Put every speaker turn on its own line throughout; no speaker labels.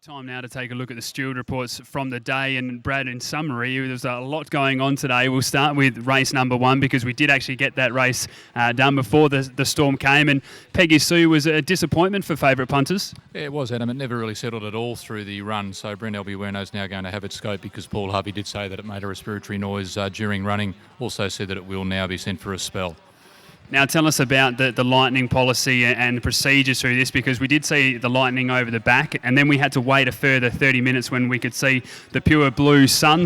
Time now to take a look at the steward reports from the day. And Brad, in summary, there's a lot going on today. We'll start with race number one because we did actually get that race done before the storm came. And Peggy Sue was a disappointment for favourite punters.
Yeah, it was, Adam. It never really settled at all through the run. So Brent Albueno's now going to have its scope because Paul Harvey did say that it made a respiratory noise during running. Also said that it will now be sent for a spell.
Now tell us about the lightning policy and the procedures through this, because we did see the lightning over the back and then we had to wait a further 30 minutes when we could see the pure blue sun,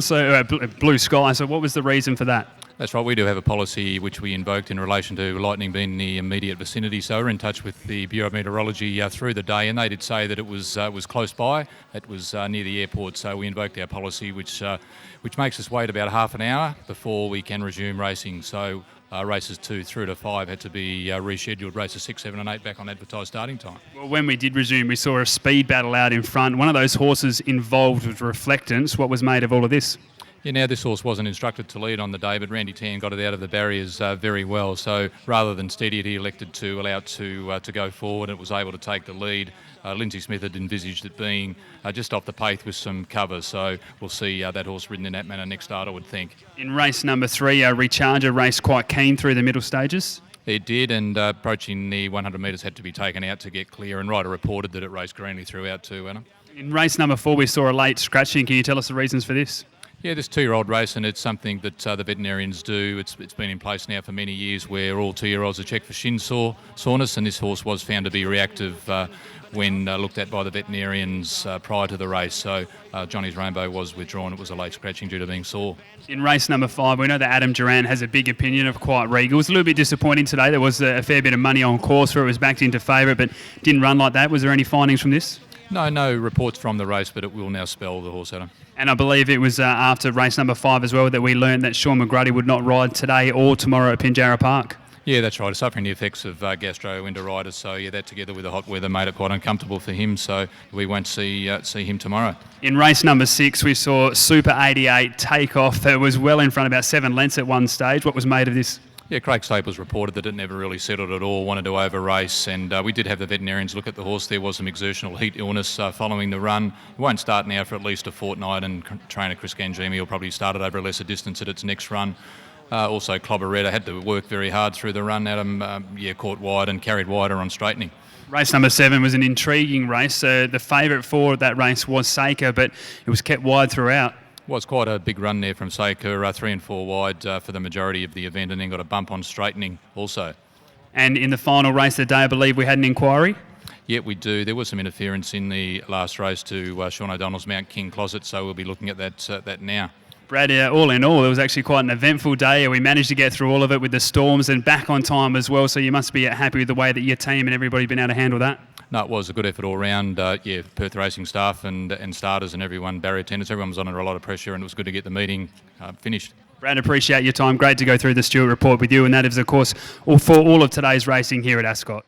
blue sky. So what was the reason for that?
That's right, we do have a policy which we invoked in relation to lightning being in the immediate vicinity. So we're in touch with the Bureau of Meteorology through the day, and they did say that it was close by. It was near the airport, so we invoked our policy, which makes us wait about half an hour before we can resume racing. So races 2 through to 5 had to be rescheduled. Races 6, 7 and 8 back on advertised starting time.
Well, when we did resume, we saw a speed battle out in front. One of those horses involved with Reflectance. What was made of all of this?
Yeah, now this horse wasn't instructed to lead on the day, but Randy Tan got it out of the barriers very well. So rather than steady it, he elected to allow it to go forward. It was able to take the lead. Lindsay Smith had envisaged it being just off the pace with some cover. So we'll see that horse ridden in that manner next start, I would think.
In race number 3, Recharger raced quite keen through the middle stages.
It did, and approaching the 100 metres had to be taken out to get clear. And Ryder reported that it raced greenly throughout too, Anna.
In race number 4, we saw a late scratching. Can you tell us the reasons for this?
Yeah, this 2-year-old race, and it's something that the veterinarians do. It's been in place now for many years where all 2-year-olds are checked for shin soreness, and this horse was found to be reactive when looked at by the veterinarians prior to the race. So Johnny's Rainbow was withdrawn. It was a late scratching due to being sore.
In race number 5, we know that Adam Duran has a big opinion of Quiet Regal. It was a little bit disappointing today. There was a fair bit of money on course where it was backed into favourite, but didn't run like that. Was there any findings from this?
No reports from the race, but it will now spell the horse, Adam.
And I believe it was after race number 5 as well that we learned that Sean McGrady would not ride today or tomorrow at Pinjarra Park.
Yeah, that's right. Suffering the effects of gastroenteritis. So yeah, that together with the hot weather made it quite uncomfortable for him. So we won't see him tomorrow.
In race number 6, we saw Super 88 take off. It was well in front, about 7 lengths at one stage. What was made of this?
Yeah, Craig Staples reported that it never really settled at all, wanted to over-race, and we did have the veterinarians look at the horse. There was some exertional heat illness following the run. It won't start now for at least a fortnight, and trainer Chris Gangemi will probably start it over a lesser distance at its next run. Also, Clobberetta had to work very hard through the run. Adam caught wide and carried wider on straightening.
Race number 7 was an intriguing race. The favourite for that race was Saker, but it was kept wide throughout.
Was quite a big run there from Saker, 3 and 4 wide for the majority of the event, and then got a bump on straightening also.
And in the final race of the day, I believe we had an inquiry?
Yeah, we do. There was some interference in the last race to Sean O'Donnell's Mount King Closet, so we'll be looking at that now.
Brad, all in all, it was actually quite an eventful day. We managed to get through all of it with the storms and back on time as well, so you must be happy with the way that your team and everybody have been able to handle that.
No, it was a good effort all round. Perth racing staff and starters and everyone, barrier attendants, everyone was under a lot of pressure, and it was good to get the meeting finished.
Brad, appreciate your time. Great to go through the Stewart report with you, and that is, of course, all for all of today's racing here at Ascot.